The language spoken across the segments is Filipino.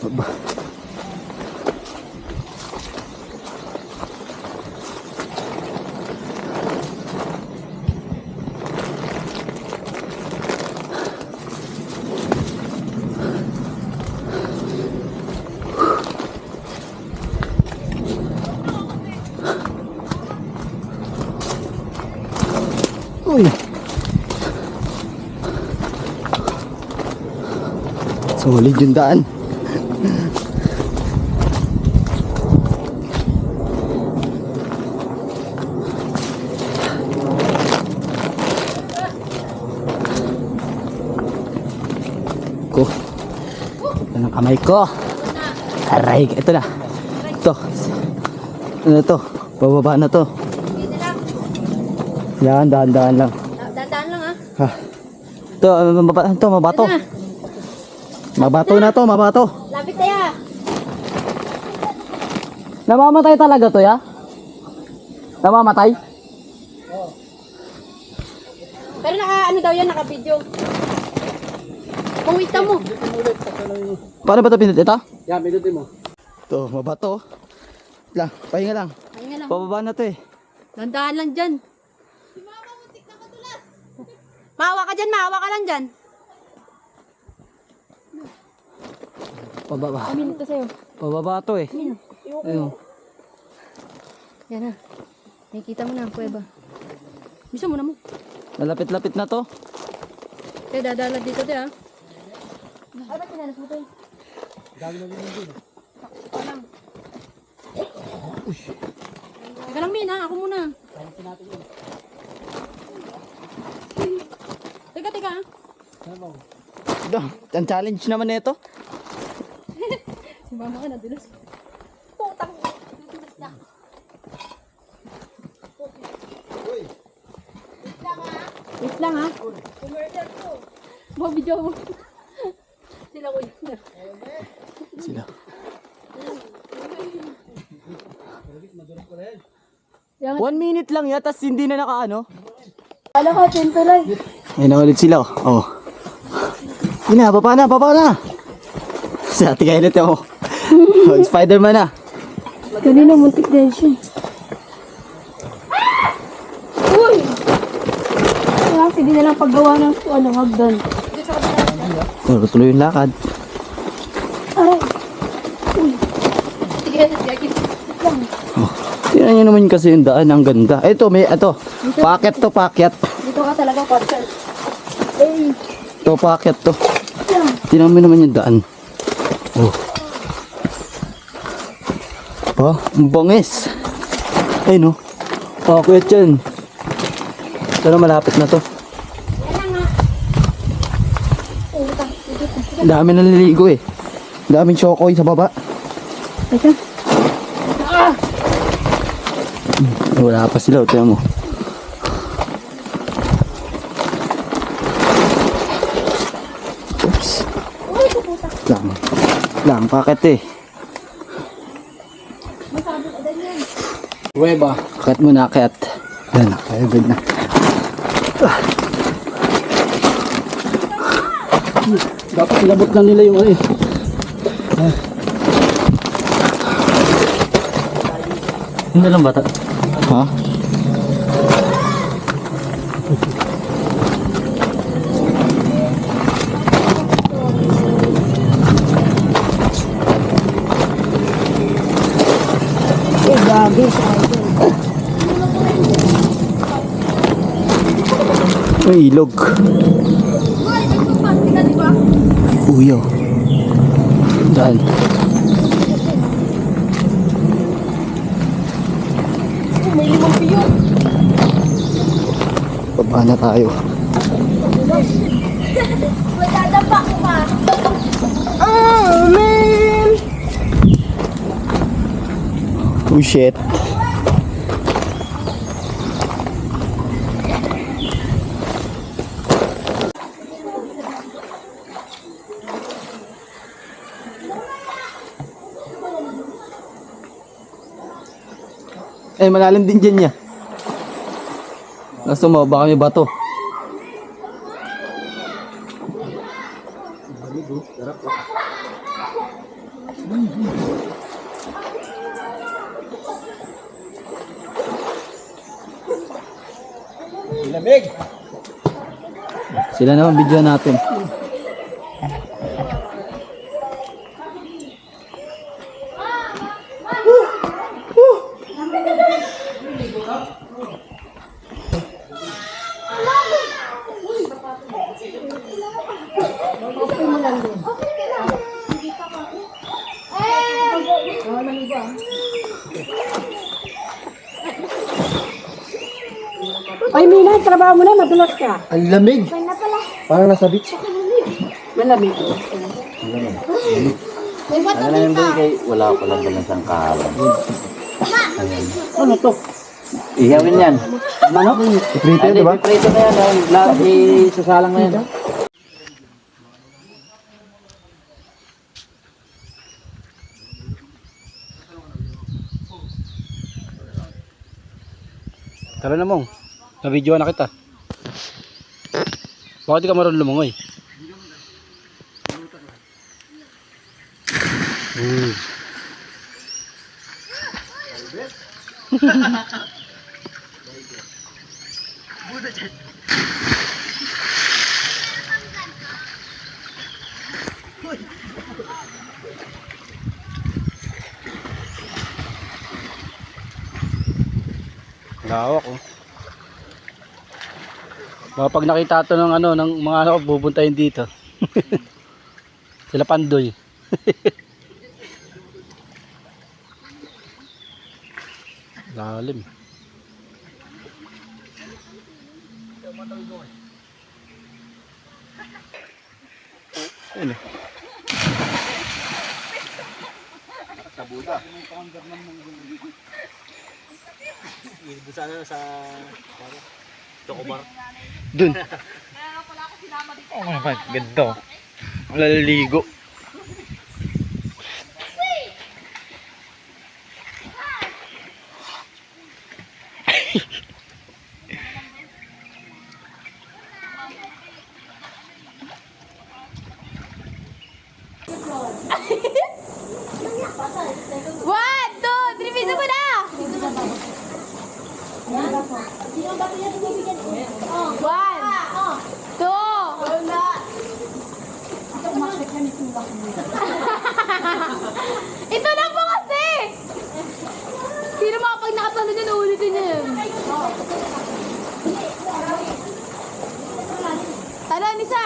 Aba. Uy. Solid yung daan. Ko. Ito ng kamay ko. Aray, ito na. Ito. Ano to? Bababa na to. Yan, dahan-dahan lang. Dahan-dahan lang ah. Ha. Ito, mabato. Mabato na to, mabato. Lapit tayo. Namamatay talaga to, ya? Namamatay? Pero ano daw yan, naka-video. Kung wait mo. Paano ba ito pinit? Ito? Yan, minutin mo. Ito, mabato. Lang, pahinga lang. Pahinga lang. Pababa na to eh. Dahan-dahan lang dyan. Maawa ka dyan, maawa ka lang dyan. Pababa. Amin ito sa'yo. Pababa to eh. Amin. Ayun. Yan na. Nakikita mo na ang kuweba. Bisa mo na mo. Nalapit-lapit na to. Kaya dadala dito tayo ah. Ay, ba't tinalas mo tayo? Dami na rin din. Teka lang, Min ha. Ako muna. Teka ha. Ang challenge naman na ito. Si mama ka nadulas. Putang. Wait lang ha. Commercial ko. Mo video mo. Sila ko yun. Sila. Yan. 1 minute lang ya, tas hindi na nakaano. Wala ka, tempo lang. Ayun na ulit sila oh. Oh. Yun na, baba na, baba na. Sa ati kayo natin ako. Oh, Spider-Man na. Kanina muntik din siya. Uy! Kaya sige na lang paggawa ng hagdan. Tuloy yung lakad. Aray! Uy! Sige, sige. Lang. Oh. Tingnan nyo naman kasi yung daan, ang ganda. Ito, may, ito. Packet to, packet. Dito ka talaga, Porcel. Eh! Ito, packet to. Tingnan mo naman yung daan. Oh. Oh, ang bangis. Ay no. Packet yan. Pero malapit na to. Yan lang nga. Utang. Ang dami naliligo eh. Ang daming chokoy sa baba. Teka. Wala pa sila, tingnan mo. Oops. Uy, puputa. Lang, packet eh. Masabi ka din yan. Huweba. Packet muna, packet. Yan, nakayagad na. Dapat ilabot na nila yung ano eh. Hindi lang bata. Ha? Eh, gagi sa May ilog. Uy, nagpapati ka, di ba? Uyo. Daan. May limang piyo. Baba na tayo. Magdadapa ko pa. Oh, man. Oh shit. Eh, malalim din dyan niya. Nasa mo, baka may bato. Lamig! Sila naman video natin. Ay, Mina, trabaho mo na, madulas ka. Ang lamig! Parang nasa beach. Malamig. Ano na yung kay wala ko lang dalang sangkalan. Ano to? Ihawin yan. Manok? Iprito Hindi, prito na yan. Isasalang na yan. Tara na mong. Na-video na kita. Bakit di ka marunong lumungoy? Lawak oh. Baka pag nakita ito ng ano, ng mga ano, pupuntahin dito. Sila Pandoy. Lalim. Ayun eh. Dun. Oh my God, ganda. Ang laliligo. One, two, three, bisa mo na! One, two. Ito lang po kasi! Sino mga pag nakatalo dyan, uulitin niya yun. Talon, isa!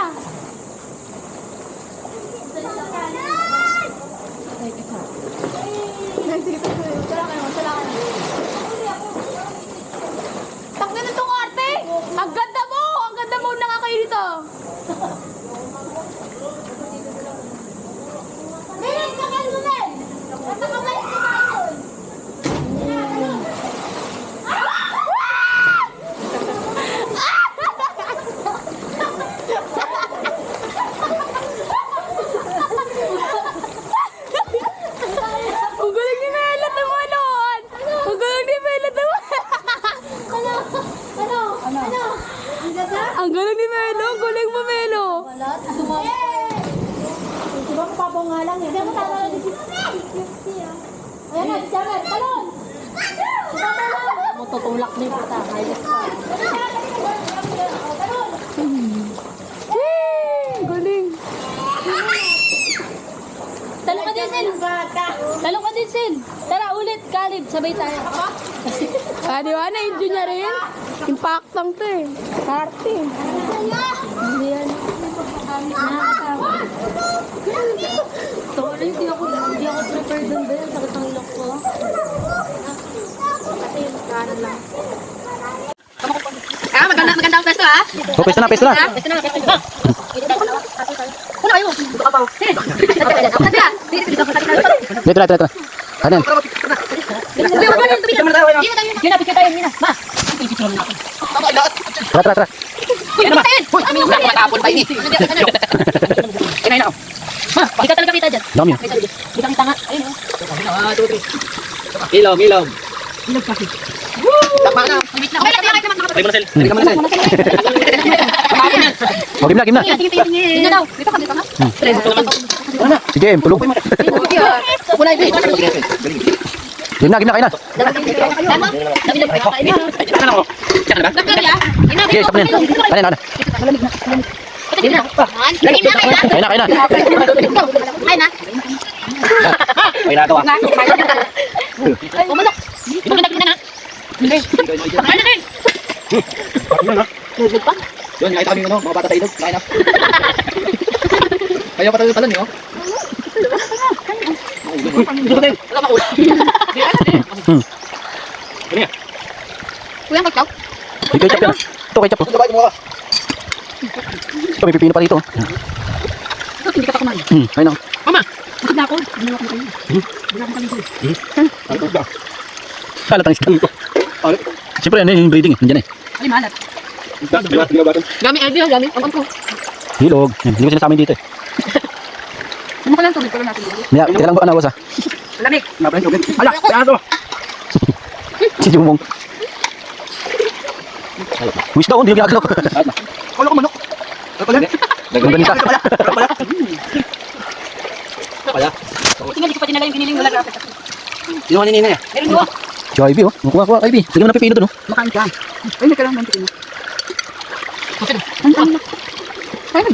Takbo na itong arte! Ang ganda mo! Ang ganda mo na nga kayo dito! Meron ka kayo doon! Natakabay ka tayo! Ang galing ni Mela tumalon! Ang galing ni Mela tumalon! Ang galing ni Melo! Ang galing mo, Melo! Diba papaw nga lang eh. Diba tama na si Ayan na, si Jammer, talon! Matutulak na yung puta. Highlight pa. Ang galing! Talon ka din, Sil! Talon ka din, Sil! Tara, ulit, Kalib, sabay tayo. Ah, di ba? Na-enjoy niya rin. Impact lang to eh. Party. Hindi yan. Nakakatawa. Sorry, hindi ako prepared doon ba yan? Sakit ang ilok ko. Kasi yung kanan lang. Maganda ang pesto ah. Oh, pwesto na, pwesto na. Pwesto na. Ano kayo? Dito ka pa. Dito na, dito na. Kanan. Yun na, picture tayo, Mina. Ma! Tara, tara, tara. Ikaw talaga kita dyan. Dami yun. Kita kita nga. Ayun o. Ilog, ilog. Ilog kasi. Takpa ka na. Wait lang. Ay, Marcel. Halika, Marcel. Oh, game na. Tingin na daw. Dito ka nga. Sige, tulog. Wala ito. Game na, kain na. Sige, stop na yan. Kain na. Kain na. May nagawa. Umanok. Ito na. Yun, nakita kami mga bata sa ilog. Kain na. Kaya pa tayo pala niyo. Kuya, magkaw. May ketchup yan. Ito, ketchup. Ito, may pipino pa dito. Hindi ka pa kumain. Ayun na. Mama, bakit na ako? Halatang stand ko. Siyempre, ano yung breeding? Nandiyan eh. Ay, malat. Gami, ay, gami. Ang ko. Hilog. Hindi ko sinasabi dito eh. Ano ka lang tubig ko lang natin. Teka lang ba anawas ah. Lamig. Ala, kaya ito. Si Jumong. Wish daw, hindi ginagawa. Ano ko manok? Ang ganita. Kaya? Tingnan, di ko pa dinala yung giniling wala grabe. Kinuha ni Nina. Meron mo. Si Ivy oh. Kuha, Ivy. Sige mo na pipino doon oh. Makain ka. Ay, may ka lang ng pipino. Ay, na. Ay, na,